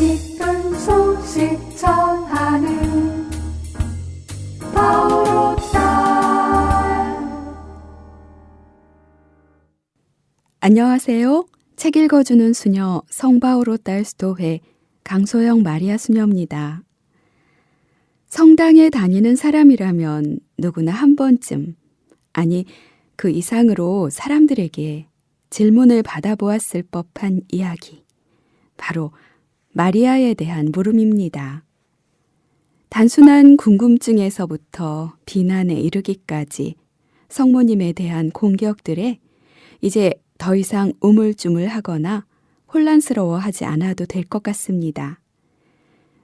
기쁜 소식 전하는 바오로 딸. 안녕하세요. 책 읽어주는 수녀 성바오로 딸 수도회 강소영 마리아 수녀입니다. 성당에 다니는 사람이라면 누구나 한 번쯤, 아니 그 이상으로 사람들에게 질문을 받아보았을 법한 이야기, 바로 마리아에 대한 물음입니다. 단순한 궁금증에서부터 비난에 이르기까지 성모님에 대한 공격들에 이제 더 이상 우물쭈물하거나 혼란스러워하지 않아도 될 것 같습니다.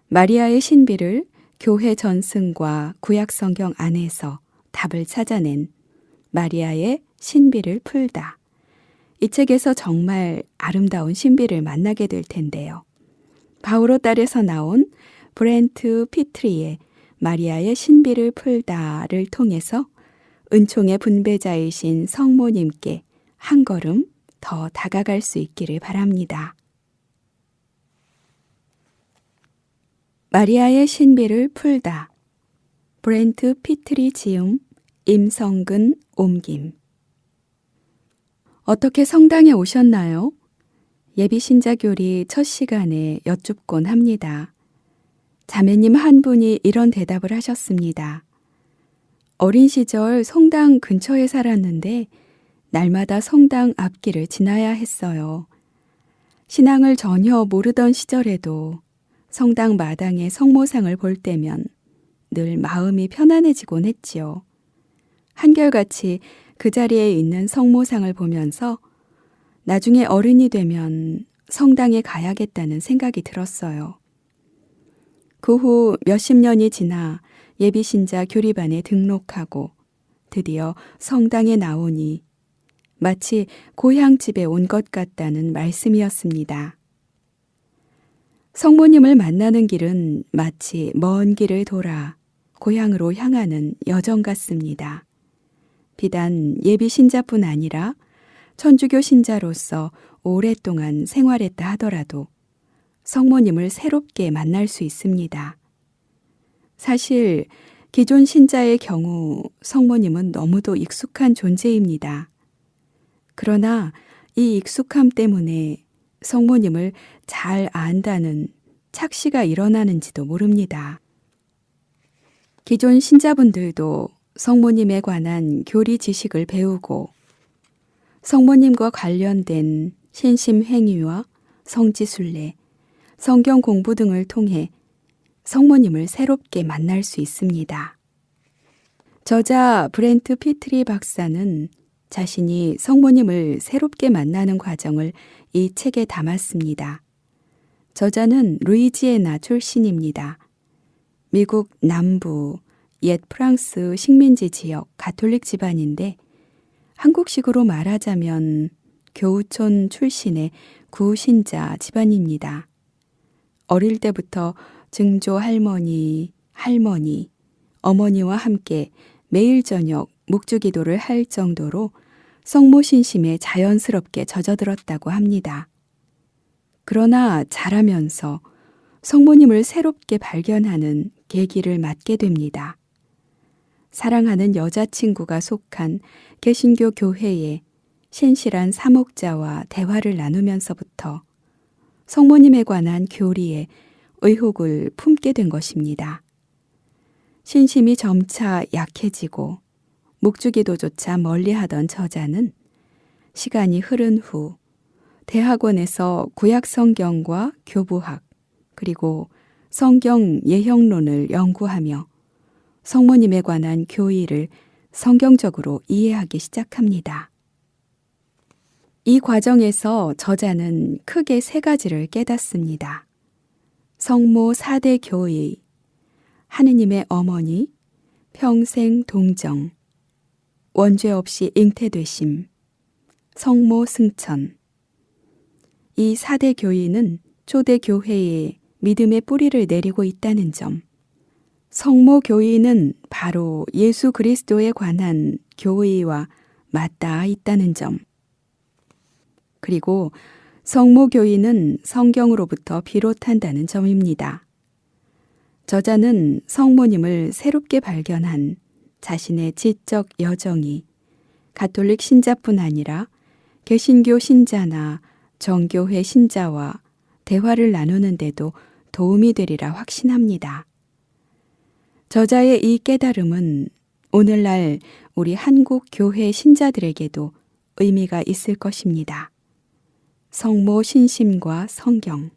마리아의 신비를 교회 전승과 구약 성경 안에서 답을 찾아낸 마리아의 신비를 풀다. 이 책에서 정말 아름다운 신비를 만나게 될 텐데요. 바오로 딸에서 나온 브렌트 피트리의 마리아의 신비를 풀다를 통해서 은총의 분배자이신 성모님께 한 걸음 더 다가갈 수 있기를 바랍니다. 마리아의 신비를 풀다. 브렌트 피트리 지음, 임성근 옮김. 어떻게 성당에 오셨나요? 예비신자교리 첫 시간에 여쭙곤 합니다. 자매님 한 분이 이런 대답을 하셨습니다. 어린 시절 성당 근처에 살았는데 날마다 성당 앞길을 지나야 했어요. 신앙을 전혀 모르던 시절에도 성당 마당에 성모상을 볼 때면 늘 마음이 편안해지곤 했지요. 한결같이 그 자리에 있는 성모상을 보면서 나중에 어른이 되면 성당에 가야겠다는 생각이 들었어요. 그 후 몇십 년이 지나 예비신자 교리반에 등록하고 드디어 성당에 나오니 마치 고향집에 온 것 같다는 말씀이었습니다. 성모님을 만나는 길은 마치 먼 길을 돌아 고향으로 향하는 여정 같습니다. 비단 예비 신자뿐 아니라 천주교 신자로서 오랫동안 생활했다 하더라도 성모님을 새롭게 만날 수 있습니다. 사실 기존 신자의 경우 성모님은 너무도 익숙한 존재입니다. 그러나 이 익숙함 때문에 성모님을 잘 안다는 착시가 일어나는지도 모릅니다. 기존 신자분들도 성모님에 관한 교리 지식을 배우고 성모님과 관련된 신심 행위와 성지순례, 성경 공부 등을 통해 성모님을 새롭게 만날 수 있습니다. 저자 브렌트 피트리 박사는 자신이 성모님을 새롭게 만나는 과정을 이 책에 담았습니다. 저자는 루이지애나 출신입니다. 미국 남부 옛 프랑스 식민지 지역 가톨릭 집안인데 한국식으로 말하자면 교우촌 출신의 구신자 집안입니다. 어릴 때부터 증조 할머니, 어머니와 함께 매일 저녁 묵주기도를 할 정도로 성모 신심에 자연스럽게 젖어들었다고 합니다. 그러나 자라면서 성모님을 새롭게 발견하는 계기를 맞게 됩니다. 사랑하는 여자친구가 속한 개신교 교회의 신실한 사목자와 대화를 나누면서부터 성모님에 관한 교리에 의혹을 품게 된 것입니다. 신심이 점차 약해지고 묵주기도조차 멀리하던 저자는 시간이 흐른 후 대학원에서 구약 성경과 교부학 그리고 성경 예형론을 연구하며 성모님에 관한 교의를 성경적으로 이해하기 시작합니다. 이 과정에서 저자는 크게 세 가지를 깨닫습니다. 성모 4대 교의, 하느님의 어머니, 평생 동정, 원죄 없이 잉태되심, 성모 승천. 이 4대 교의는 초대 교회에 믿음의 뿌리를 내리고 있다는 점, 성모 교의는 바로 예수 그리스도에 관한 교의와 맞닿아 있다는 점, 그리고 성모교인은 성경으로부터 비롯한다는 점입니다. 저자는 성모님을 새롭게 발견한 자신의 지적 여정이 가톨릭 신자뿐 아니라 개신교 신자나 정교회 신자와 대화를 나누는데도 도움이 되리라 확신합니다. 저자의 이 깨달음은 오늘날 우리 한국 교회 신자들에게도 의미가 있을 것입니다. 성모 신심과 성경,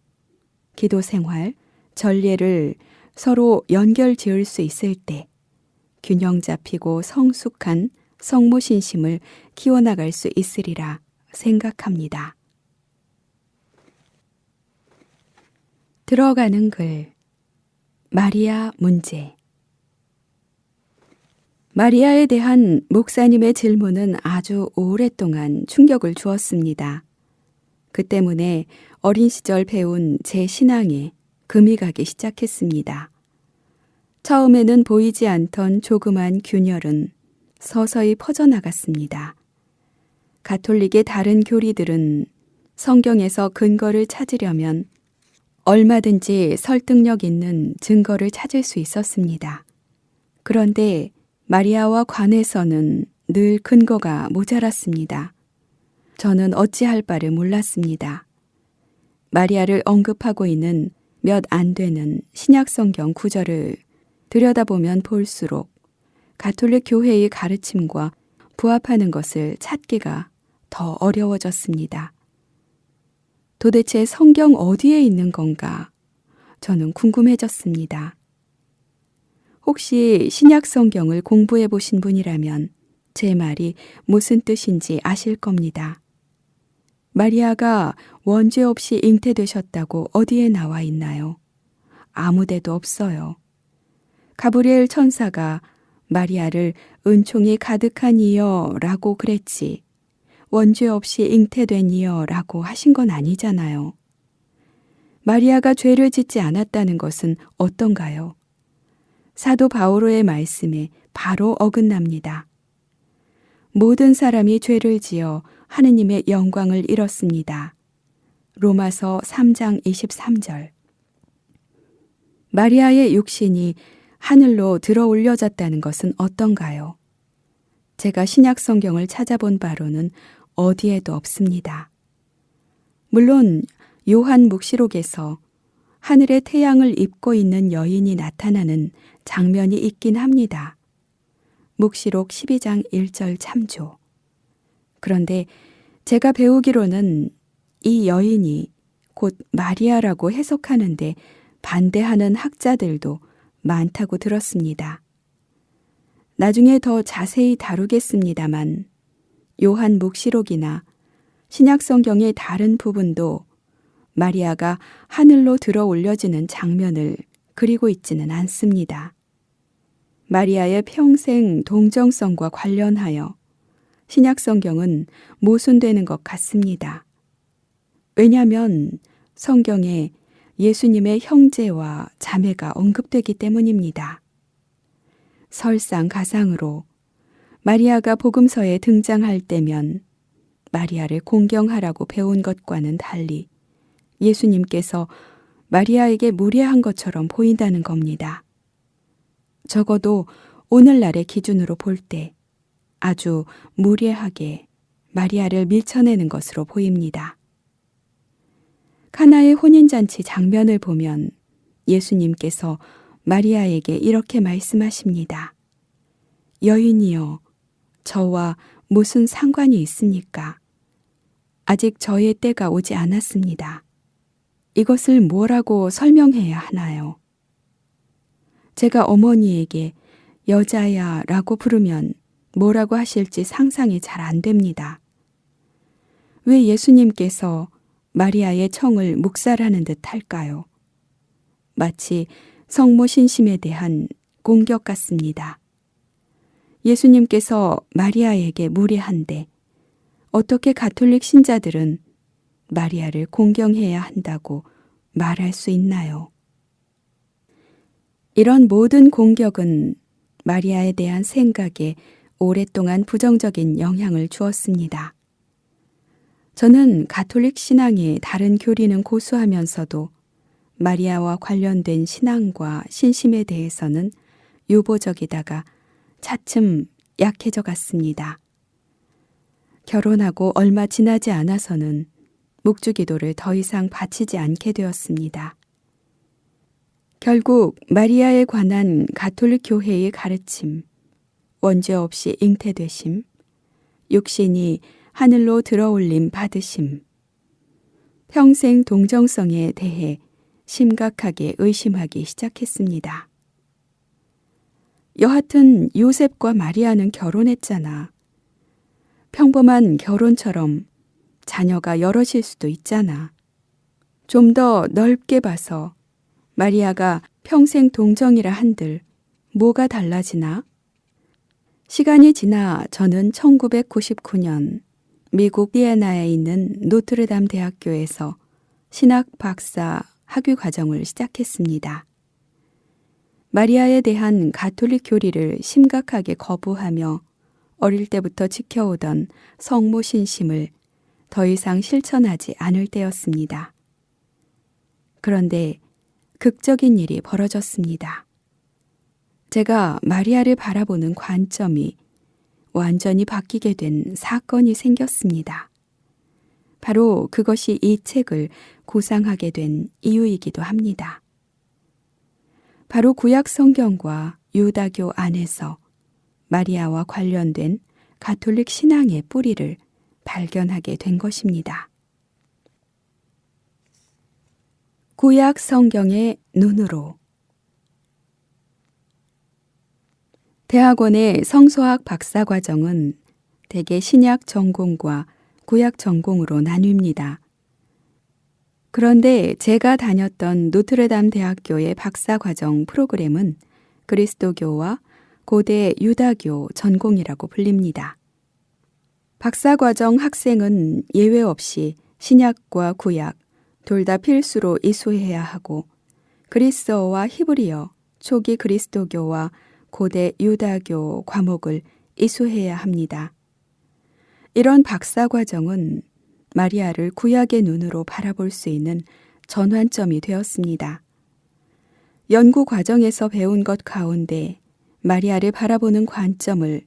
기도 생활, 전례를 서로 연결 지을 수 있을 때 균형 잡히고 성숙한 성모 신심을 키워나갈 수 있으리라 생각합니다. 들어가는 글, 마리아 문제. 마리아에 대한 목사님의 질문은 아주 오랫동안 충격을 주었습니다. 그 때문에 어린 시절 배운 제 신앙에 금이 가기 시작했습니다. 처음에는 보이지 않던 조그만 균열은 서서히 퍼져나갔습니다. 가톨릭의 다른 교리들은 성경에서 근거를 찾으려면 얼마든지 설득력 있는 증거를 찾을 수 있었습니다. 그런데 마리아와 관해서는 늘 근거가 모자랐습니다. 저는 어찌할 바를 몰랐습니다. 마리아를 언급하고 있는 몇 안 되는 신약성경 구절을 들여다보면 볼수록 가톨릭 교회의 가르침과 부합하는 것을 찾기가 더 어려워졌습니다. 도대체 성경 어디에 있는 건가? 저는 궁금해졌습니다. 혹시 신약 성경을 공부해 보신 분이라면 제 말이 무슨 뜻인지 아실 겁니다. 마리아가 원죄 없이 잉태되셨다고 어디에 나와 있나요? 아무 데도 없어요. 가브리엘 천사가 마리아를 은총이 가득한 이여라고 그랬지 원죄 없이 잉태된 이여라고 하신 건 아니잖아요. 마리아가 죄를 짓지 않았다는 것은 어떤가요? 사도 바오로의 말씀에 바로 어긋납니다. 모든 사람이 죄를 지어 하느님의 영광을 잃었습니다. 로마서 3장 23절. 마리아의 육신이 하늘로 들어 올려졌다는 것은 어떤가요? 제가 신약 성경을 찾아본 바로는 어디에도 없습니다. 물론 요한 묵시록에서 하늘의 태양을 입고 있는 여인이 나타나는 장면이 있긴 합니다. 묵시록 12장 1절 참조. 그런데 제가 배우기로는 이 여인이 곧 마리아라고 해석하는데 반대하는 학자들도 많다고 들었습니다. 나중에 더 자세히 다루겠습니다만 요한 묵시록이나 신약성경의 다른 부분도 마리아가 하늘로 들어 올려지는 장면을 그리고 있지는 않습니다. 마리아의 평생 동정성과 관련하여 신약성경은 모순되는 것 같습니다. 왜냐하면 성경에 예수님의 형제와 자매가 언급되기 때문입니다. 설상가상으로 마리아가 복음서에 등장할 때면 마리아를 공경하라고 배운 것과는 달리 예수님께서 마리아에게 무례한 것처럼 보인다는 겁니다. 적어도 오늘날의 기준으로 볼 때 아주 무례하게 마리아를 밀쳐내는 것으로 보입니다. 카나의 혼인잔치 장면을 보면 예수님께서 마리아에게 이렇게 말씀하십니다. 여인이여, 저와 무슨 상관이 있습니까? 아직 저의 때가 오지 않았습니다. 이것을 뭐라고 설명해야 하나요? 제가 어머니에게 여자야 라고 부르면 뭐라고 하실지 상상이 잘 안 됩니다. 왜 예수님께서 마리아의 청을 묵살하는 듯 할까요? 마치 성모 신심에 대한 공격 같습니다. 예수님께서 마리아에게 무례한데 어떻게 가톨릭 신자들은 마리아를 공경해야 한다고 말할 수 있나요? 이런 모든 공격은 마리아에 대한 생각에 오랫동안 부정적인 영향을 주었습니다. 저는 가톨릭 신앙의 다른 교리는 고수하면서도 마리아와 관련된 신앙과 신심에 대해서는 유보적이다가 차츰 약해져 갔습니다. 결혼하고 얼마 지나지 않아서는 묵주기도를 더 이상 바치지 않게 되었습니다. 결국 마리아에 관한 가톨릭 교회의 가르침, 원죄 없이 잉태되심, 육신이 하늘로 들어올림 받으심, 평생 동정성에 대해 심각하게 의심하기 시작했습니다. 여하튼 요셉과 마리아는 결혼했잖아. 평범한 결혼처럼 자녀가 여럿일 수도 있잖아. 좀 더 넓게 봐서 마리아가 평생 동정이라 한들 뭐가 달라지나? 시간이 지나 저는 1999년 미국 비엔나에 있는 노트르담 대학교에서 신학 박사 학위 과정을 시작했습니다. 마리아에 대한 가톨릭 교리를 심각하게 거부하며 어릴 때부터 지켜오던 성모 신심을 더 이상 실천하지 않을 때였습니다. 그런데 극적인 일이 벌어졌습니다. 제가 마리아를 바라보는 관점이 완전히 바뀌게 된 사건이 생겼습니다. 바로 그것이 이 책을 구상하게 된 이유이기도 합니다. 바로 구약 성경과 유다교 안에서 마리아와 관련된 가톨릭 신앙의 뿌리를 발견하게 된 것입니다. 구약 성경의 눈으로. 대학원의 성서학 박사과정은 대개 신약 전공과 구약 전공으로 나뉩니다. 그런데 제가 다녔던 노트르담 대학교의 박사과정 프로그램은 그리스도교와 고대 유다교 전공이라고 불립니다. 박사과정 학생은 예외 없이 신약과 구약 둘 다 필수로 이수해야 하고 그리스어와 히브리어, 초기 그리스도교와 고대 유다교 과목을 이수해야 합니다. 이런 박사과정은 마리아를 구약의 눈으로 바라볼 수 있는 전환점이 되었습니다. 연구 과정에서 배운 것 가운데 마리아를 바라보는 관점을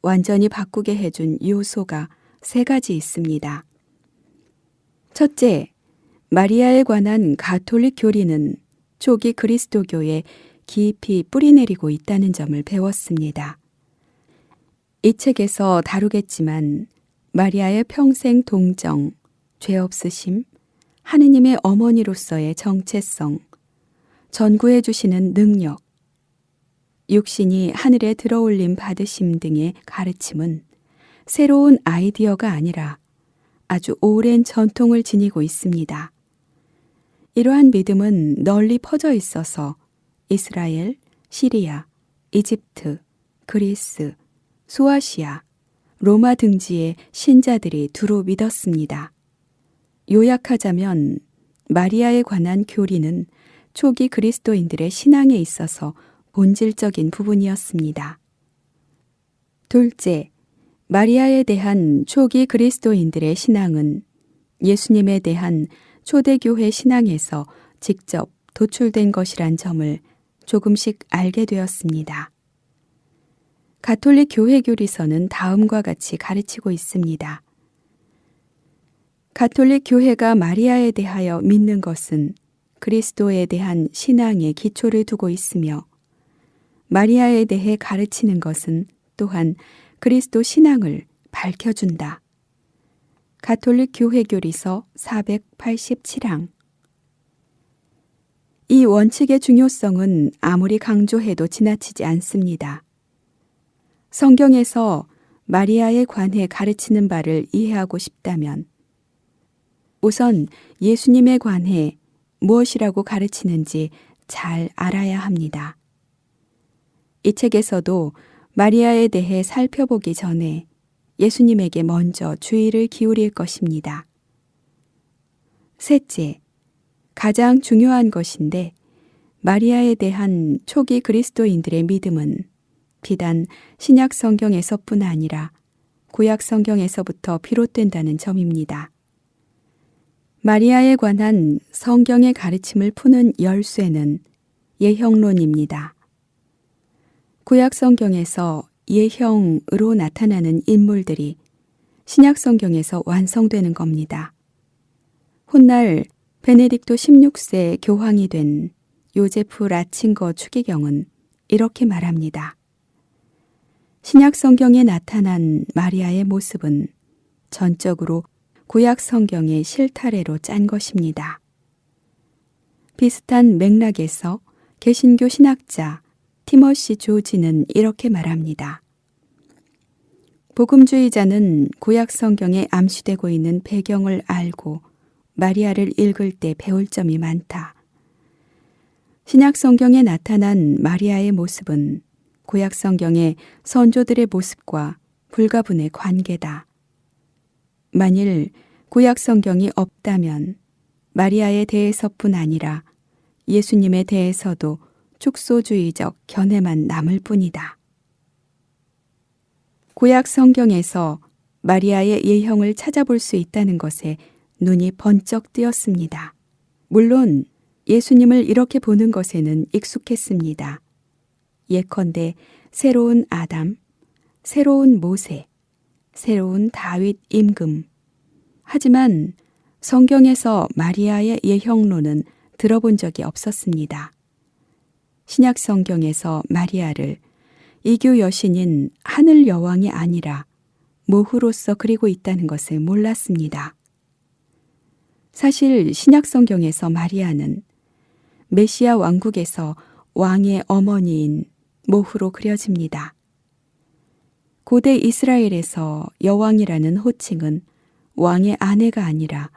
완전히 바꾸게 해준 요소가 3가지 있습니다. 첫째, 마리아에 관한 가톨릭 교리는 초기 그리스도교에 깊이 뿌리내리고 있다는 점을 배웠습니다. 이 책에서 다루겠지만 마리아의 평생 동정, 죄 없으심, 하느님의 어머니로서의 정체성, 전구해 주시는 능력, 육신이 하늘에 들어올림 받으심 등의 가르침은 새로운 아이디어가 아니라 아주 오랜 전통을 지니고 있습니다. 이러한 믿음은 널리 퍼져 있어서 이스라엘, 시리아, 이집트, 그리스, 소아시아, 로마 등지의 신자들이 두루 믿었습니다. 요약하자면 마리아에 관한 교리는 초기 그리스도인들의 신앙에 있어서 본질적인 부분이었습니다. 둘째, 마리아에 대한 초기 그리스도인들의 신앙은 예수님에 대한 초대교회 신앙에서 직접 도출된 것이란 점을 조금씩 알게 되었습니다. 가톨릭 교회 교리서는 다음과 같이 가르치고 있습니다. 가톨릭 교회가 마리아에 대하여 믿는 것은 그리스도에 대한 신앙의 기초를 두고 있으며 마리아에 대해 가르치는 것은 또한 그리스도 신앙을 밝혀준다. 가톨릭 교회 교리서 487항. 이 원칙의 중요성은 아무리 강조해도 지나치지 않습니다. 성경에서 마리아에 관해 가르치는 바를 이해하고 싶다면 우선 예수님에 관해 무엇이라고 가르치는지 잘 알아야 합니다. 이 책에서도 마리아에 대해 살펴보기 전에 예수님에게 먼저 주의를 기울일 것입니다. 셋째, 가장 중요한 것인데 마리아에 대한 초기 그리스도인들의 믿음은 비단 신약 성경에서뿐 아니라 구약 성경에서부터 비롯된다는 점입니다. 마리아에 관한 성경의 가르침을 푸는 열쇠는 예형론입니다. 구약 성경에서 예형으로 나타나는 인물들이 신약 성경에서 완성되는 겁니다. 훗날 베네딕토 16세 교황이 된 요제프 라칭거 추기경은 이렇게 말합니다. 신약 성경에 나타난 마리아의 모습은 전적으로 구약 성경의 실타래로 짠 것입니다. 비슷한 맥락에서 개신교 신학자 티머시 조지는 이렇게 말합니다. 복음주의자는 구약 성경에 암시되고 있는 배경을 알고 마리아를 읽을 때 배울 점이 많다. 신약 성경에 나타난 마리아의 모습은 구약 성경의 선조들의 모습과 불가분의 관계다. 만일 구약 성경이 없다면 마리아에 대해서뿐 아니라 예수님에 대해서도 축소주의적 견해만 남을 뿐이다. 구약 성경에서 마리아의 예형을 찾아볼 수 있다는 것에 눈이 번쩍 뜨였습니다. 물론 예수님을 이렇게 보는 것에는 익숙했습니다. 예컨대 새로운 아담, 새로운 모세, 새로운 다윗 임금. 하지만 성경에서 마리아의 예형론은 들어본 적이 없었습니다. 신약 성경에서 마리아를 이교 여신인 하늘 여왕이 아니라 모후로서 그리고 있다는 것을 몰랐습니다. 사실 신약 성경에서 마리아는 메시아 왕국에서 왕의 어머니인 모후로 그려집니다. 고대 이스라엘에서 여왕이라는 호칭은 왕의 아내가 아니라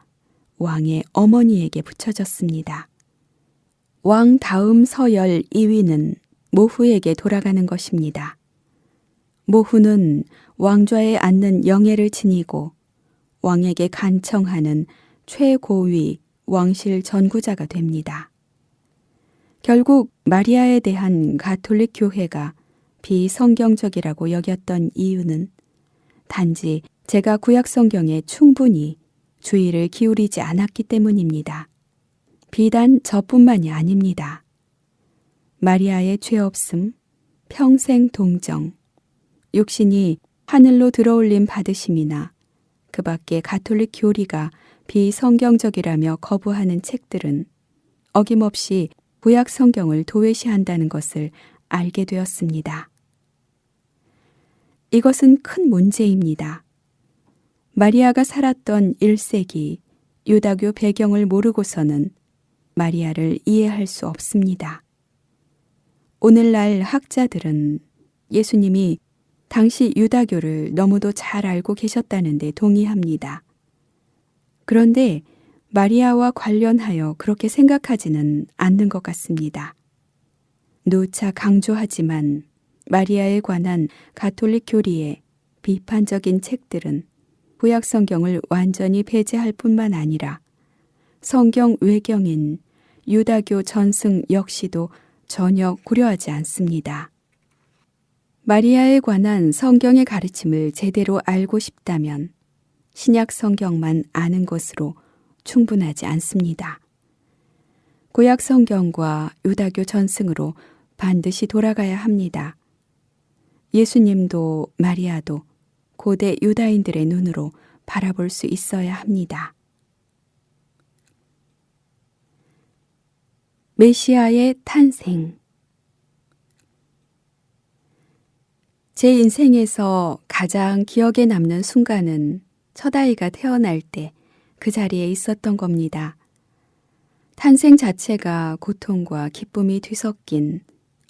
왕의 어머니에게 붙여졌습니다. 왕 다음 서열 2위는 모후에게 돌아가는 것입니다. 모후는 왕좌에 앉는 영예를 지니고 왕에게 간청하는 최고위 왕실 전구자가 됩니다. 결국 마리아에 대한 가톨릭 교회가 비성경적이라고 여겼던 이유는 단지 제가 구약 성경에 충분히 주의를 기울이지 않았기 때문입니다. 비단 저뿐만이 아닙니다. 마리아의 죄 없음, 평생 동정, 육신이 하늘로 들어올림 받으심이나 그 밖에 가톨릭 교리가 비성경적이라며 거부하는 책들은 어김없이 구약 성경을 도외시한다는 것을 알게 되었습니다. 이것은 큰 문제입니다. 마리아가 살았던 1세기 유다교 배경을 모르고서는 마리아를 이해할 수 없습니다. 오늘날 학자들은 예수님이 당시 유다교를 너무도 잘 알고 계셨다는 데 동의합니다. 그런데 마리아와 관련하여 그렇게 생각하지는 않는 것 같습니다. 누차 강조하지만 마리아에 관한 가톨릭 교리의 비판적인 책들은 구약 성경을 완전히 배제할 뿐만 아니라 성경 외경인 유다교 전승 역시도 전혀 고려하지 않습니다. 마리아에 관한 성경의 가르침을 제대로 알고 싶다면 신약 성경만 아는 것으로 충분하지 않습니다. 구약 성경과 유다교 전승으로 반드시 돌아가야 합니다. 예수님도 마리아도 고대 유다인들의 눈으로 바라볼 수 있어야 합니다. 메시아의 탄생. 제 인생에서 가장 기억에 남는 순간은 첫아이가 태어날 때 그 자리에 있었던 겁니다. 탄생 자체가 고통과 기쁨이 뒤섞인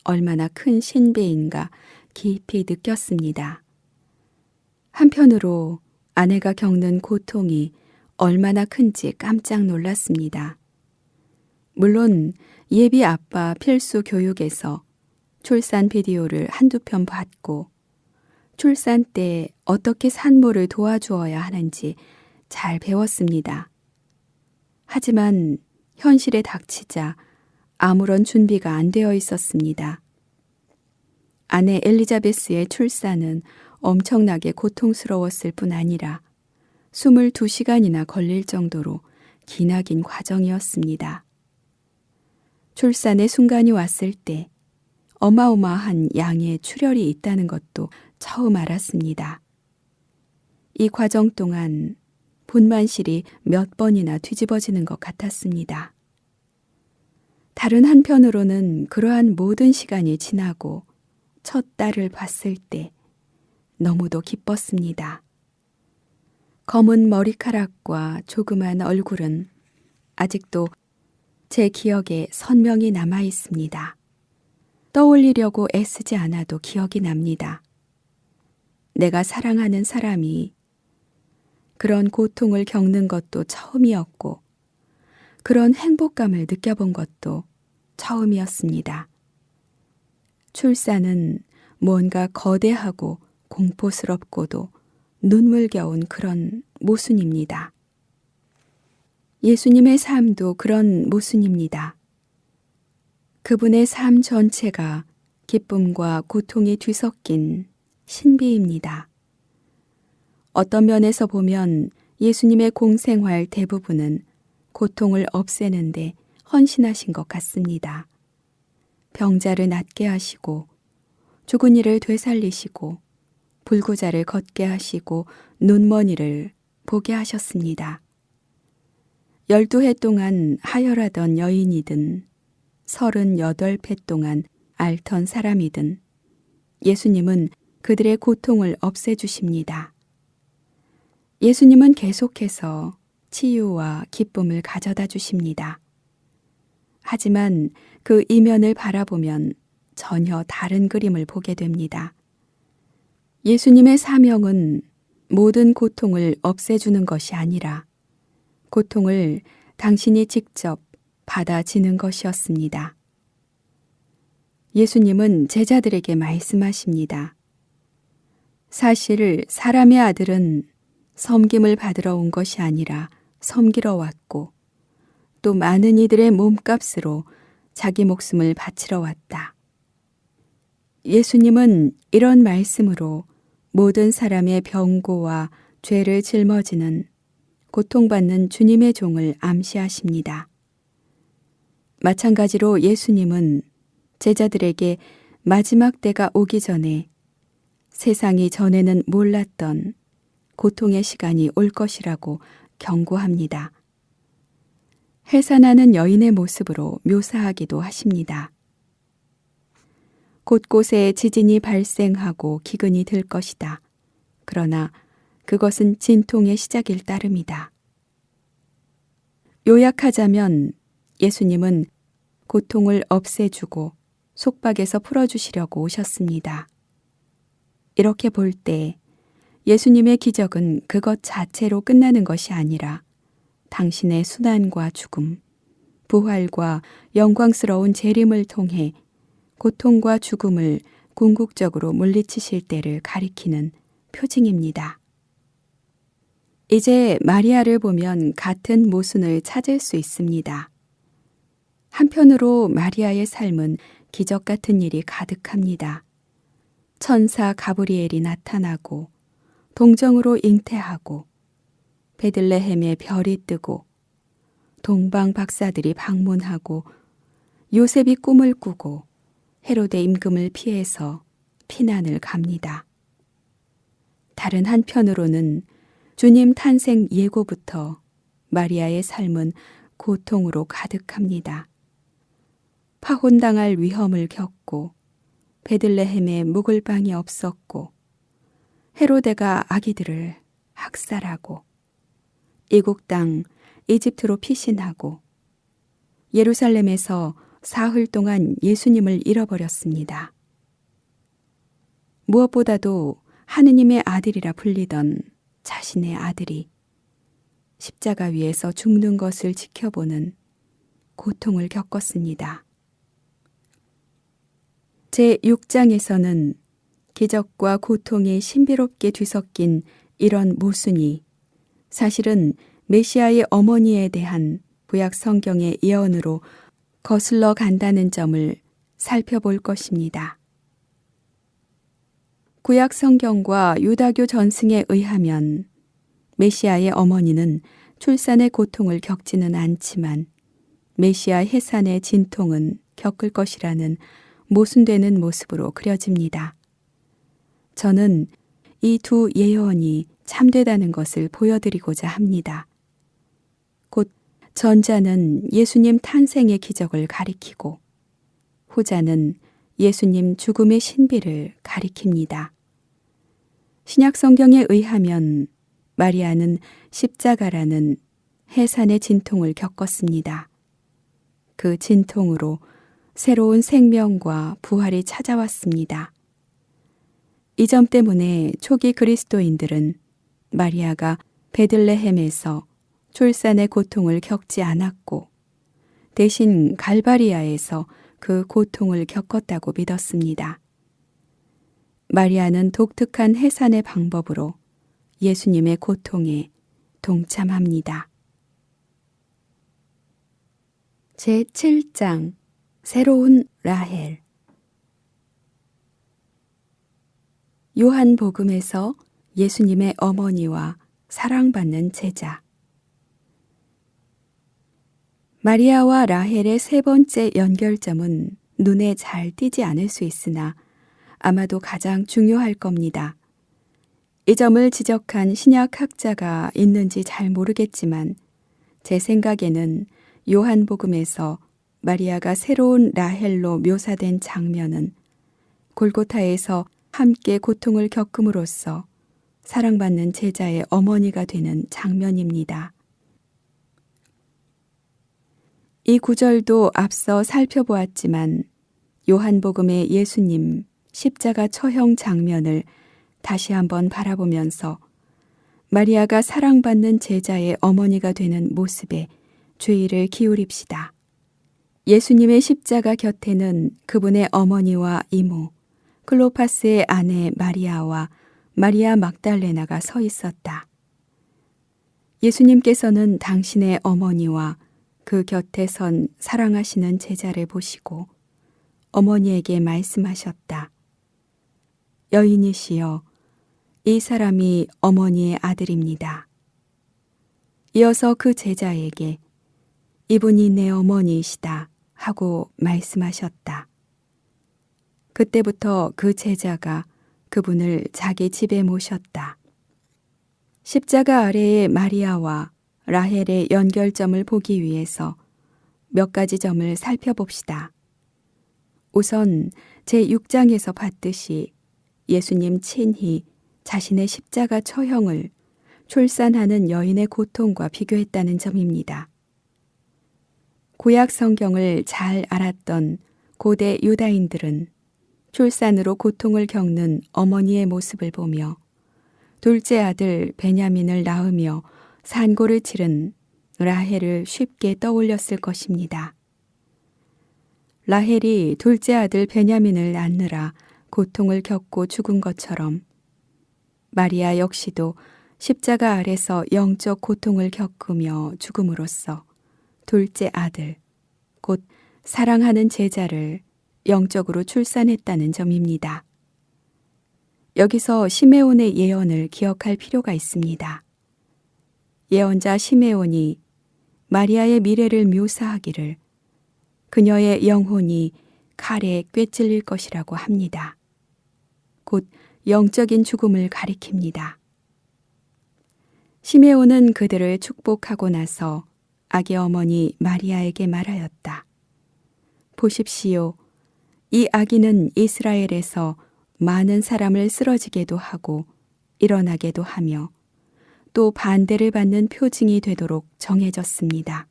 얼마나 큰 신비인가 깊이 느꼈습니다. 한편으로 아내가 겪는 고통이 얼마나 큰지 깜짝 놀랐습니다. 물론 예비 아빠 필수 교육에서 출산 비디오를 한두 편 봤고 출산 때 어떻게 산모를 도와주어야 하는지 잘 배웠습니다. 하지만 현실에 닥치자 아무런 준비가 안 되어 있었습니다. 아내 엘리자베스의 출산은 엄청나게 고통스러웠을 뿐 아니라 22시간이나 걸릴 정도로 기나긴 과정이었습니다. 출산의 순간이 왔을 때 어마어마한 양의 출혈이 있다는 것도 처음 알았습니다. 이 과정 동안 분만실이 몇 번이나 뒤집어지는 것 같았습니다. 다른 한편으로는 그러한 모든 시간이 지나고 첫 딸을 봤을 때 너무도 기뻤습니다. 검은 머리카락과 조그만 얼굴은 아직도 제 기억에 선명히 남아 있습니다. 떠올리려고 애쓰지 않아도 기억이 납니다. 내가 사랑하는 사람이 그런 고통을 겪는 것도 처음이었고 그런 행복감을 느껴본 것도 처음이었습니다. 출산은 뭔가 거대하고 공포스럽고도 눈물겨운 그런 모순입니다. 예수님의 삶도 그런 모순입니다. 그분의 삶 전체가 기쁨과 고통이 뒤섞인 신비입니다. 어떤 면에서 보면 예수님의 공생활 대부분은 고통을 없애는데 헌신하신 것 같습니다. 병자를 낫게 하시고 죽은 이를 되살리시고 불구자를 걷게 하시고 눈먼이를 보게 하셨습니다. 12해 동안 하혈하던 여인이든 38회 동안 앓던 사람이든 예수님은 그들의 고통을 없애주십니다. 예수님은 계속해서 치유와 기쁨을 가져다 주십니다. 하지만 그 이면을 바라보면 전혀 다른 그림을 보게 됩니다. 예수님의 사명은 모든 고통을 없애주는 것이 아니라 고통을 당신이 직접 받아지는 것이었습니다. 예수님은 제자들에게 말씀하십니다. 사실 사람의 아들은 섬김을 받으러 온 것이 아니라 섬기러 왔고 또 많은 이들의 몸값으로 자기 목숨을 바치러 왔다. 예수님은 이런 말씀으로 모든 사람의 병고와 죄를 짊어지는 고통받는 주님의 종을 암시하십니다. 마찬가지로 예수님은 제자들에게 마지막 때가 오기 전에 세상이 전에는 몰랐던 고통의 시간이 올 것이라고 경고합니다. 해산하는 여인의 모습으로 묘사하기도 하십니다. 곳곳에 지진이 발생하고 기근이 들 것이다. 그러나 그것은 진통의 시작일 따름이다. 요약하자면 예수님은 고통을 없애주고 속박에서 풀어주시려고 오셨습니다. 이렇게 볼 때 예수님의 기적은 그것 자체로 끝나는 것이 아니라 당신의 순환과 죽음, 부활과 영광스러운 재림을 통해 고통과 죽음을 궁극적으로 물리치실 때를 가리키는 표징입니다. 이제 마리아를 보면 같은 모순을 찾을 수 있습니다. 한편으로 마리아의 삶은 기적 같은 일이 가득합니다. 천사 가브리엘이 나타나고 동정으로 잉태하고 베들레헴에 별이 뜨고 동방 박사들이 방문하고 요셉이 꿈을 꾸고 헤로데 임금을 피해서 피난을 갑니다. 다른 한편으로는 주님 탄생 예고부터 마리아의 삶은 고통으로 가득합니다. 파혼당할 위험을 겪고 베들레헴에 묵을 방이 없었고 헤로데가 아기들을 학살하고 이국 땅 이집트로 피신하고 예루살렘에서 사흘 동안 예수님을 잃어버렸습니다. 무엇보다도 하느님의 아들이라 불리던 자신의 아들이 십자가 위에서 죽는 것을 지켜보는 고통을 겪었습니다. 제6장에서는 기적과 고통이 신비롭게 뒤섞인 이런 모순이 사실은 메시아의 어머니에 대한 구약 성경의 예언으로 거슬러 간다는 점을 살펴볼 것입니다. 구약 성경과 유다교 전승에 의하면 메시아의 어머니는 출산의 고통을 겪지는 않지만 메시아 해산의 진통은 겪을 것이라는 모순되는 모습으로 그려집니다. 저는 이 두 예언이 참되다는 것을 보여드리고자 합니다. 곧 전자는 예수님 탄생의 기적을 가리키고 후자는 예수님 죽음의 신비를 가리킵니다. 신약 성경에 의하면 마리아는 십자가라는 해산의 진통을 겪었습니다. 그 진통으로 새로운 생명과 부활이 찾아왔습니다. 이 점 때문에 초기 그리스도인들은 마리아가 베들레헴에서 출산의 고통을 겪지 않았고 대신 갈바리아에서 그 고통을 겪었다고 믿었습니다. 마리아는 독특한 해산의 방법으로 예수님의 고통에 동참합니다. 제7장 새로운 라헬. 요한복음에서 예수님의 어머니와 사랑받는 제자. 마리아와 라헬의 세 번째 연결점은 눈에 잘 띄지 않을 수 있으나 아마도 가장 중요할 겁니다. 이 점을 지적한 신약학자가 있는지 잘 모르겠지만 제 생각에는 요한복음에서 마리아가 새로운 라헬로 묘사된 장면은 골고타에서 함께 고통을 겪음으로써 사랑받는 제자의 어머니가 되는 장면입니다. 이 구절도 앞서 살펴보았지만 요한복음의 예수님 십자가 처형 장면을 다시 한번 바라보면서 마리아가 사랑받는 제자의 어머니가 되는 모습에 주의를 기울입시다. 예수님의 십자가 곁에는 그분의 어머니와 이모, 클로파스의 아내 마리아와 마리아 막달레나가 서 있었다. 예수님께서는 당신의 어머니와 그 곁에 선 사랑하시는 제자를 보시고 어머니에게 말씀하셨다. 여인이시여, 이 사람이 어머니의 아들입니다. 이어서 그 제자에게 이분이 내 어머니이시다 하고 말씀하셨다. 그때부터 그 제자가 그분을 자기 집에 모셨다. 십자가 아래의 마리아와 라헬의 연결점을 보기 위해서 몇 가지 점을 살펴봅시다. 우선 제6장에서 봤듯이 예수님 친히 자신의 십자가 처형을 출산하는 여인의 고통과 비교했다는 점입니다. 구약 성경을 잘 알았던 고대 유다인들은 출산으로 고통을 겪는 어머니의 모습을 보며 둘째 아들 베냐민을 낳으며 산고를 치른 라헬을 쉽게 떠올렸을 것입니다. 라헬이 둘째 아들 베냐민을 낳느라 고통을 겪고 죽은 것처럼 마리아 역시도 십자가 아래서 영적 고통을 겪으며 죽음으로써 둘째 아들, 곧 사랑하는 제자를 영적으로 출산했다는 점입니다. 여기서 시메온의 예언을 기억할 필요가 있습니다. 예언자 시메온이 마리아의 미래를 묘사하기를 그녀의 영혼이 칼에 꿰찔릴 것이라고 합니다. 곧 영적인 죽음을 가리킵니다. 시메온은 그들을 축복하고 나서 아기 어머니 마리아에게 말하였다. 보십시오. 이 아기는 이스라엘에서 많은 사람을 쓰러지게도 하고 일어나게도 하며 또 반대를 받는 표징이 되도록 정해졌습니다.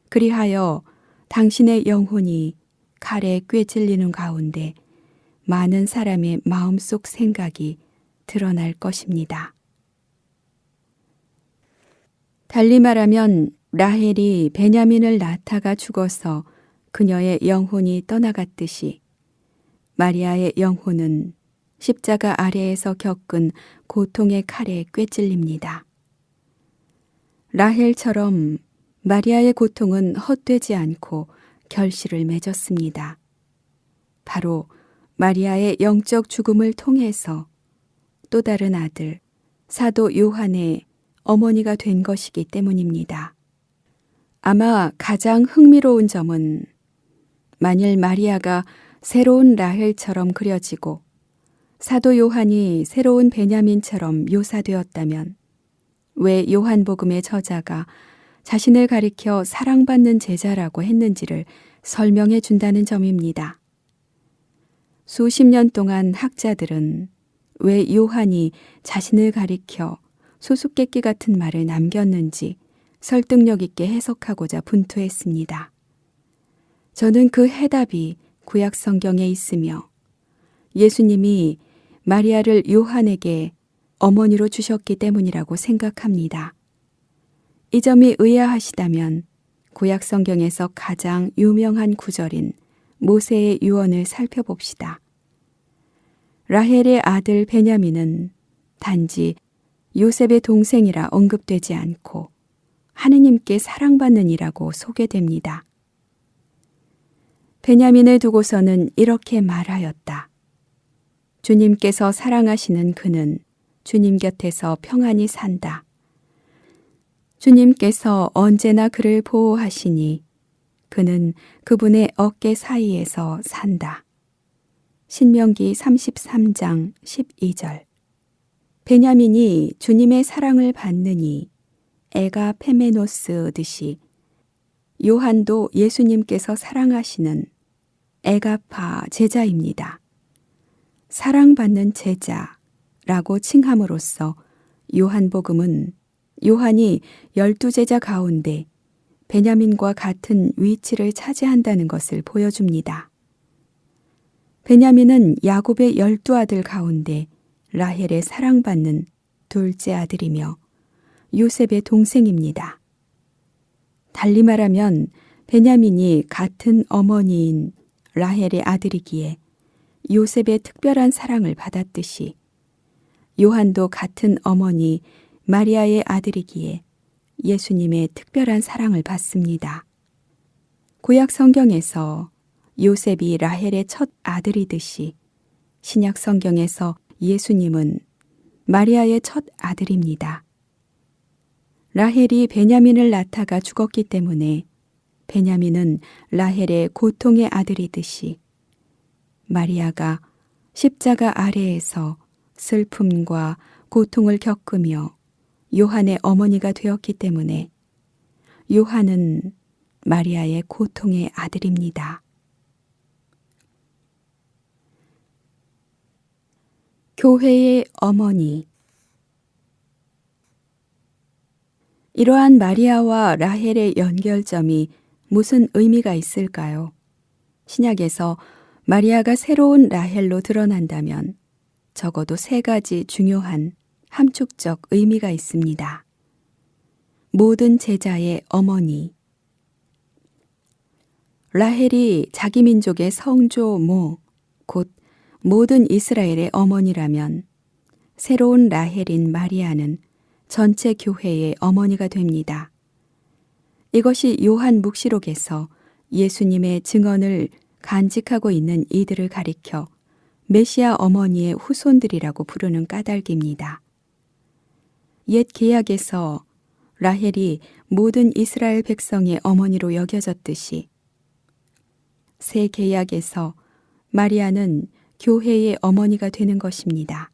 그리하여 당신의 영혼이 칼에 꿰찔리는 가운데 많은 사람의 마음속 생각이 드러날 것입니다. 달리 말하면 라헬이 베냐민을 낳다가 죽어서 그녀의 영혼이 떠나갔듯이 마리아의 영혼은 십자가 아래에서 겪은 고통의 칼에 꿰찔립니다. 라헬처럼 마리아의 고통은 헛되지 않고 결실을 맺었습니다. 바로 마리아의 영적 죽음을 통해서 또 다른 아들, 사도 요한의 어머니가 된 것이기 때문입니다. 아마 가장 흥미로운 점은 만일 마리아가 새로운 라헬처럼 그려지고 사도 요한이 새로운 베냐민처럼 묘사되었다면 왜 요한복음의 저자가 자신을 가리켜 사랑받는 제자라고 했는지를 설명해 준다는 점입니다. 수십 년 동안 학자들은 왜 요한이 자신을 가리켜 수수께끼 같은 말을 남겼는지 설득력 있게 해석하고자 분투했습니다. 저는 그 해답이 구약 성경에 있으며 예수님이 마리아를 요한에게 어머니로 주셨기 때문이라고 생각합니다. 이 점이 의아하시다면 구약 성경에서 가장 유명한 구절인 모세의 유언을 살펴봅시다. 라헬의 아들 베냐민은 단지 요셉의 동생이라 언급되지 않고 하느님께 사랑받는 이라고 소개됩니다. 베냐민을 두고서는 이렇게 말하였다. 주님께서 사랑하시는 그는 주님 곁에서 평안히 산다. 주님께서 언제나 그를 보호하시니 그는 그분의 어깨 사이에서 산다. 신명기 33장 12절. 베냐민이 주님의 사랑을 받느니 에가 페메노스듯이 요한도 예수님께서 사랑하시는 에가파 제자입니다. 사랑받는 제자라고 칭함으로써 요한복음은 요한이 12제자 가운데 베냐민과 같은 위치를 차지한다는 것을 보여줍니다. 베냐민은 야곱의 12아들 가운데 라헬의 사랑받는 둘째 아들이며 요셉의 동생입니다. 달리 말하면 베냐민이 같은 어머니인 라헬의 아들이기에 요셉의 특별한 사랑을 받았듯이 요한도 같은 어머니 마리아의 아들이기에 예수님의 특별한 사랑을 받습니다. 구약 성경에서 요셉이 라헬의 첫 아들이듯이 신약 성경에서 예수님은 마리아의 첫 아들입니다. 라헬이 베냐민을 낳다가 죽었기 때문에 베냐민은 라헬의 고통의 아들이듯이 마리아가 십자가 아래에서 슬픔과 고통을 겪으며 요한의 어머니가 되었기 때문에 요한은 마리아의 고통의 아들입니다. 교회의 어머니. 이러한 마리아와 라헬의 연결점이 무슨 의미가 있을까요? 신약에서 마리아가 새로운 라헬로 드러난다면 적어도 세 가지 중요한 함축적 의미가 있습니다. 모든 제자의 어머니. 라헬이 자기 민족의 성조모, 곧 모든 이스라엘의 어머니라면 새로운 라헬인 마리아는 전체 교회의 어머니가 됩니다. 이것이 요한 묵시록에서 예수님의 증언을 간직하고 있는 이들을 가리켜 메시아 어머니의 후손들이라고 부르는 까닭입니다. 옛 계약에서 라헬이 모든 이스라엘 백성의 어머니로 여겨졌듯이 새 계약에서 마리아는 교회의 어머니가 되는 것입니다.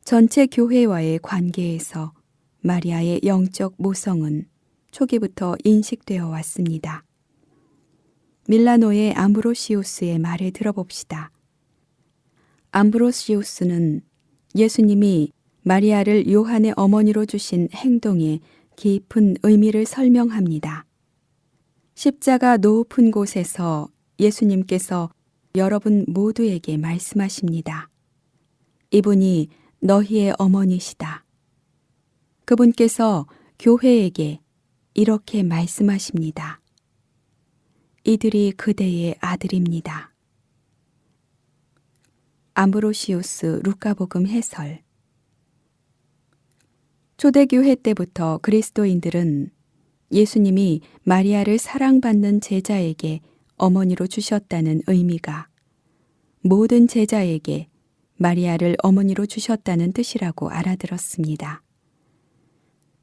전체 교회와의 관계에서 마리아의 영적 모성은 초기부터 인식되어 왔습니다. 밀라노의 암브로시우스의 말을 들어봅시다. 암브로시우스는 예수님이 마리아를 요한의 어머니로 주신 행동의 깊은 의미를 설명합니다. 십자가 높은 곳에서 예수님께서 여러분 모두에게 말씀하십니다. 이분이 너희의 어머니시다. 그분께서 교회에게 이렇게 말씀하십니다. 이들이 그대의 아들입니다. 암브로시우스 루카복음 해설. 초대교회 때부터 그리스도인들은 예수님이 마리아를 사랑받는 제자에게 어머니로 주셨다는 의미가 모든 제자에게 마리아를 어머니로 주셨다는 뜻이라고 알아들었습니다.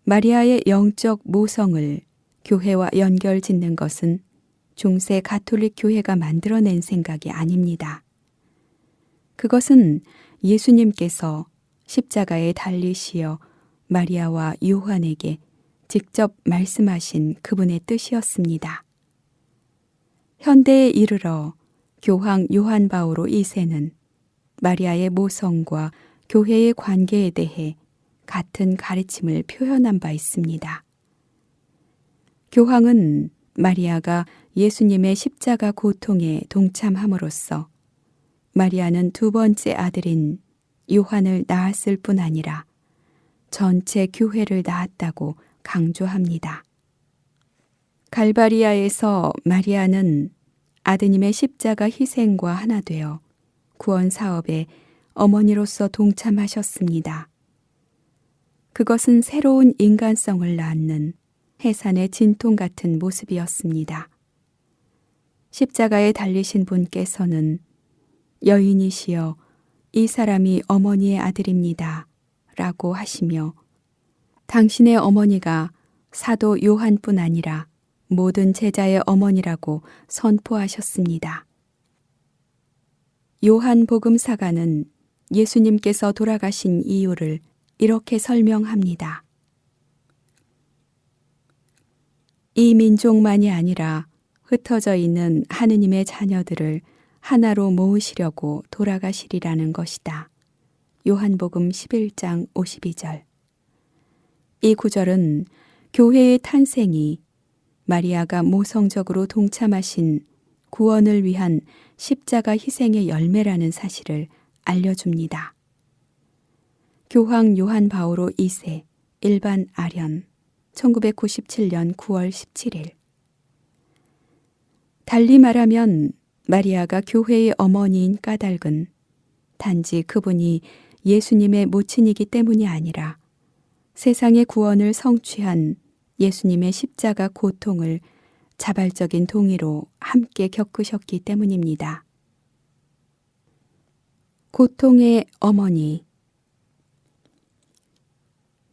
마리아의 영적 모성을 교회와 연결 짓는 것은 중세 가톨릭 교회가 만들어낸 생각이 아닙니다. 그것은 예수님께서 십자가에 달리시어 마리아와 요한에게 직접 말씀하신 그분의 뜻이었습니다. 현대에 이르러 교황 요한 바오로 2세는 마리아의 모성과 교회의 관계에 대해 같은 가르침을 표현한 바 있습니다. 교황은 마리아가 예수님의 십자가 고통에 동참함으로써 마리아는 두 번째 아들인 요한을 낳았을 뿐 아니라 전체 교회를 낳았다고 강조합니다. 갈바리아에서 마리아는 아드님의 십자가 희생과 하나 되어 구원 사업에 어머니로서 동참하셨습니다. 그것은 새로운 인간성을 낳는 해산의 진통 같은 모습이었습니다. 십자가에 달리신 분께서는 여인이시여 이 사람이 어머니의 아들입니다 라고 하시며 당신의 어머니가 사도 요한뿐 아니라 모든 제자의 어머니라고 선포하셨습니다. 요한 복음사가는 예수님께서 돌아가신 이유를 이렇게 설명합니다. 이 민족만이 아니라 흩어져 있는 하느님의 자녀들을 하나로 모으시려고 돌아가시리라는 것이다. 요한복음 11장 52절. 이 구절은 교회의 탄생이 마리아가 모성적으로 동참하신 구원을 위한 십자가 희생의 열매라는 사실을 알려줍니다. 교황 요한 바오로 2세 일반 아련 1997년 9월 17일. 달리 말하면 마리아가 교회의 어머니인 까닭은 단지 그분이 예수님의 모친이기 때문이 아니라 세상의 구원을 성취한 예수님의 십자가 고통을 자발적인 동의로 함께 겪으셨기 때문입니다. 고통의 어머니.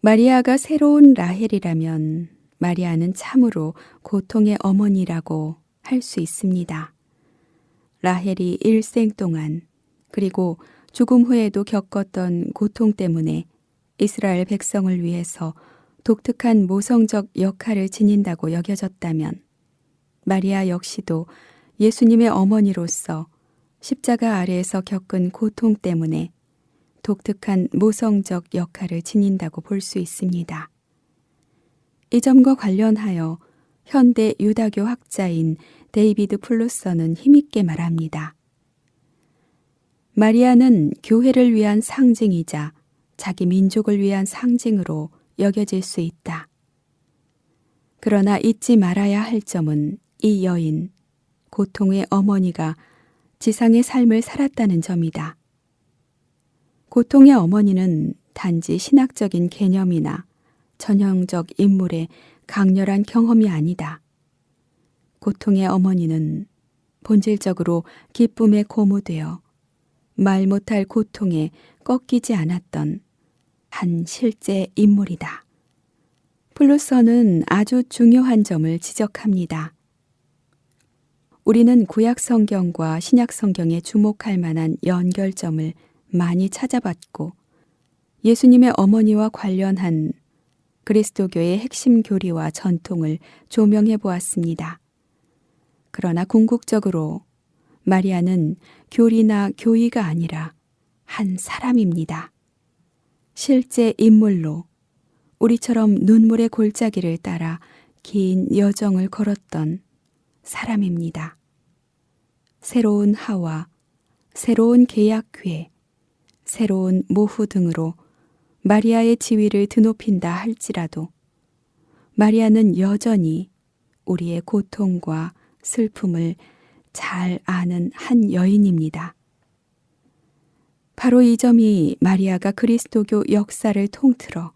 마리아가 새로운 라헬이라면 마리아는 참으로 고통의 어머니라고 할 수 있습니다. 라헬이 일생 동안 그리고 죽음 후에도 겪었던 고통 때문에 이스라엘 백성을 위해서 독특한 모성적 역할을 지닌다고 여겨졌다면 마리아 역시도 예수님의 어머니로서 십자가 아래에서 겪은 고통 때문에 독특한 모성적 역할을 지닌다고 볼 수 있습니다. 이 점과 관련하여 현대 유다교 학자인 데이비드 플루서는 힘있게 말합니다. 마리아는 교회를 위한 상징이자 자기 민족을 위한 상징으로 여겨질 수 있다. 그러나 잊지 말아야 할 점은 이 여인, 고통의 어머니가 지상의 삶을 살았다는 점이다. 고통의 어머니는 단지 신학적인 개념이나 전형적 인물의 강렬한 경험이 아니다. 고통의 어머니는 본질적으로 기쁨에 고무되어 말 못할 고통에 꺾이지 않았던 한 실제 인물이다. 플루서는 아주 중요한 점을 지적합니다. 우리는 구약 성경과 신약 성경에 주목할 만한 연결점을 많이 찾아봤고 예수님의 어머니와 관련한 그리스도교의 핵심 교리와 전통을 조명해 보았습니다. 그러나 궁극적으로 마리아는 교리나 교의가 아니라 한 사람입니다. 실제 인물로 우리처럼 눈물의 골짜기를 따라 긴 여정을 걸었던 사람입니다. 새로운 하와, 새로운 계약궤, 새로운 모후 등으로 마리아의 지위를 드높인다 할지라도 마리아는 여전히 우리의 고통과 슬픔을 잘 아는 한 여인입니다. 바로 이 점이 마리아가 그리스도교 역사를 통틀어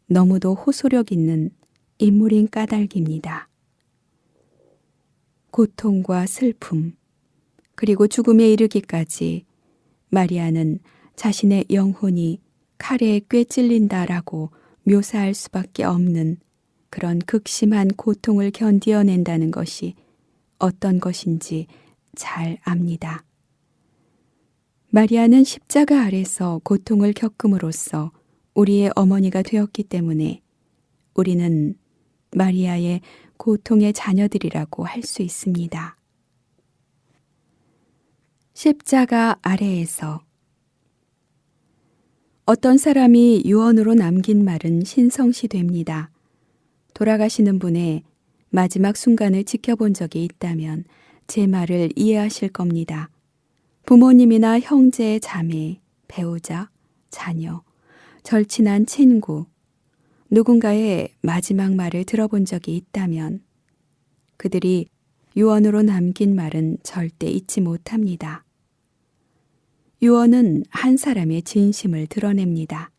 너무도 호소력 있는 인물인 까닭입니다. 고통과 슬픔, 그리고 죽음에 이르기까지 마리아는 자신의 영혼이 칼에 꿰 찔린다라고 묘사할 수밖에 없는 그런 극심한 고통을 견디어낸다는 것이 어떤 것인지 잘 압니다. 마리아는 십자가 아래서 고통을 겪음으로써 우리의 어머니가 되었기 때문에 우리는 마리아의 고통의 자녀들이라고 할 수 있습니다. 십자가 아래에서 어떤 사람이 유언으로 남긴 말은 신성시됩니다. 돌아가시는 분의 마지막 순간을 지켜본 적이 있다면 제 말을 이해하실 겁니다. 부모님이나 형제, 자매, 배우자, 자녀, 절친한 친구, 누군가의 마지막 말을 들어본 적이 있다면 그들이 유언으로 남긴 말은 절대 잊지 못합니다. 유언은 한 사람의 진심을 드러냅니다.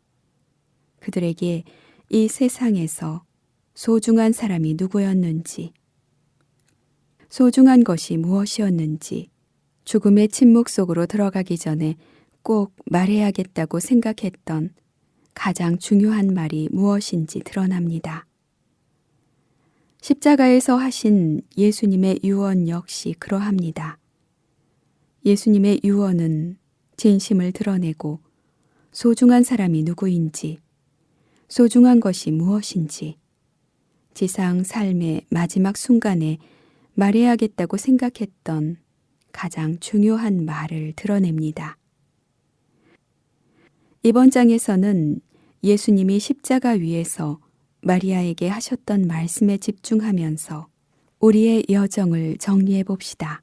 그들에게 이 세상에서 소중한 사람이 누구였는지, 소중한 것이 무엇이었는지, 죽음의 침묵 속으로 들어가기 전에 꼭 말해야겠다고 생각했던 가장 중요한 말이 무엇인지 드러납니다. 십자가에서 하신 예수님의 유언 역시 그러합니다. 예수님의 유언은 진심을 드러내고 소중한 사람이 누구인지, 소중한 것이 무엇인지, 지상 삶의 마지막 순간에 말해야겠다고 생각했던 가장 중요한 말을 드러냅니다. 이번 장에서는 예수님이 십자가 위에서 마리아에게 하셨던 말씀에 집중하면서 우리의 여정을 정리해 봅시다.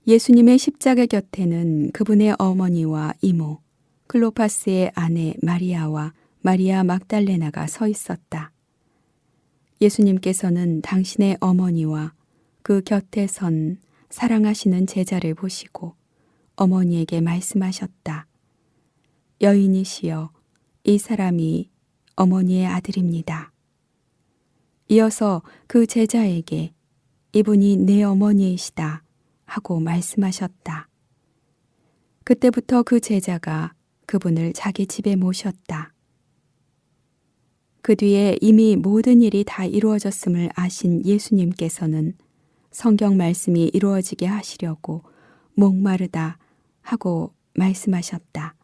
예수님의 십자가 곁에는 그분의 어머니와 이모, 클로파스의 아내 마리아와 마리아 막달레나가 서 있었다. 예수님께서는 당신의 어머니와 그 곁에 선 사랑하시는 제자를 보시고 어머니에게 말씀하셨다. 여인이시여, 이 사람이 어머니의 아들입니다. 이어서 그 제자에게 이분이 내 어머니이시다 하고 말씀하셨다. 그때부터 그 제자가 그분을 자기 집에 모셨다. 그 뒤에 이미 모든 일이 다 이루어졌음을 아신 예수님께서는 성경 말씀이 이루어지게 하시려고 목마르다 하고 말씀하셨다.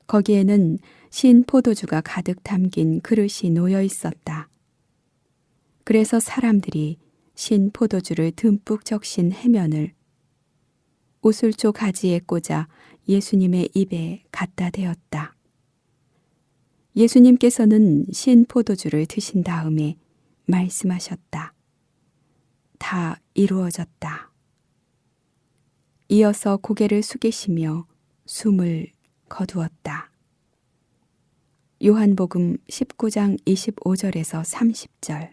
거기에는 신 포도주가 가득 담긴 그릇이 놓여 있었다. 그래서 사람들이 신 포도주를 듬뿍 적신 해면을 우슬초 가지에 꽂아 예수님의 입에 갖다 대었다. 예수님께서는 신 포도주를 드신 다음에 말씀하셨다. 다 이루어졌다. 이어서 고개를 숙이시며 숨을 거두었다. 요한복음 19장 25절에서 30절.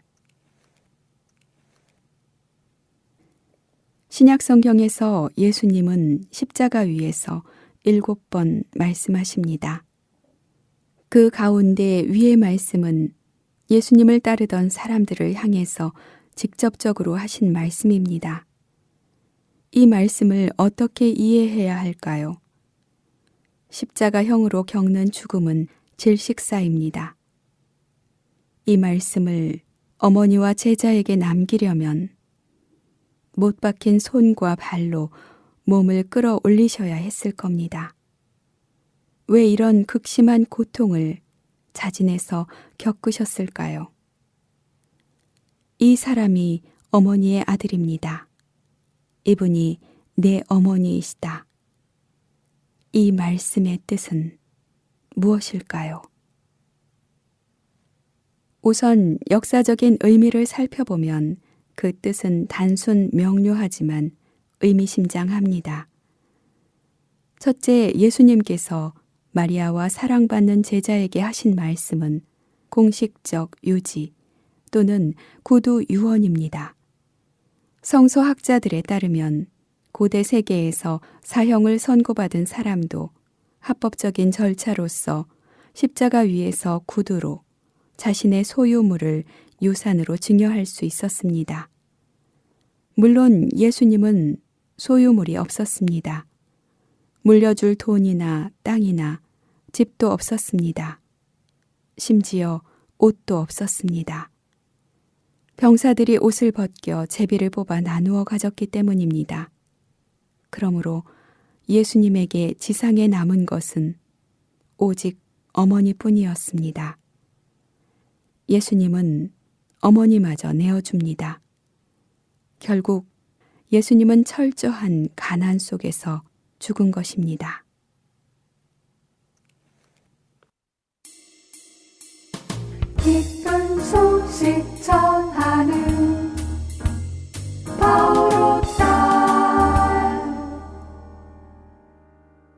신약 성경에서 예수님은 십자가 위에서 7번 말씀하십니다. 그 가운데 위의 말씀은 예수님을 따르던 사람들을 향해서 직접적으로 하신 말씀입니다. 이 말씀을 어떻게 이해해야 할까요? 십자가형으로 겪는 죽음은 질식사입니다. 이 말씀을 어머니와 제자에게 남기려면 못 박힌 손과 발로 몸을 끌어올리셔야 했을 겁니다. 왜 이런 극심한 고통을 자진해서 겪으셨을까요? 이 사람이 어머니의 아들입니다. 이분이 내 어머니이시다. 이 말씀의 뜻은 무엇일까요? 우선 역사적인 의미를 살펴보면 그 뜻은 단순 명료하지만 의미심장합니다. 첫째, 예수님께서 마리아와 사랑받는 제자에게 하신 말씀은 공식적 유지 또는 구두 유언입니다. 성서학자들에 따르면 고대 세계에서 사형을 선고받은 사람도 합법적인 절차로서 십자가 위에서 구두로 자신의 소유물을 유산으로 증여할 수 있었습니다. 물론 예수님은 소유물이 없었습니다. 물려줄 돈이나 땅이나 집도 없었습니다. 심지어 옷도 없었습니다. 병사들이 옷을 벗겨 제비를 뽑아 나누어 가졌기 때문입니다. 그러므로 예수님에게 지상에 남은 것은 오직 어머니뿐이었습니다. 예수님은 어머니마저 내어줍니다. 결국 예수님은 철저한 가난 속에서 죽은 것입니다. 기쁜 소식 전하는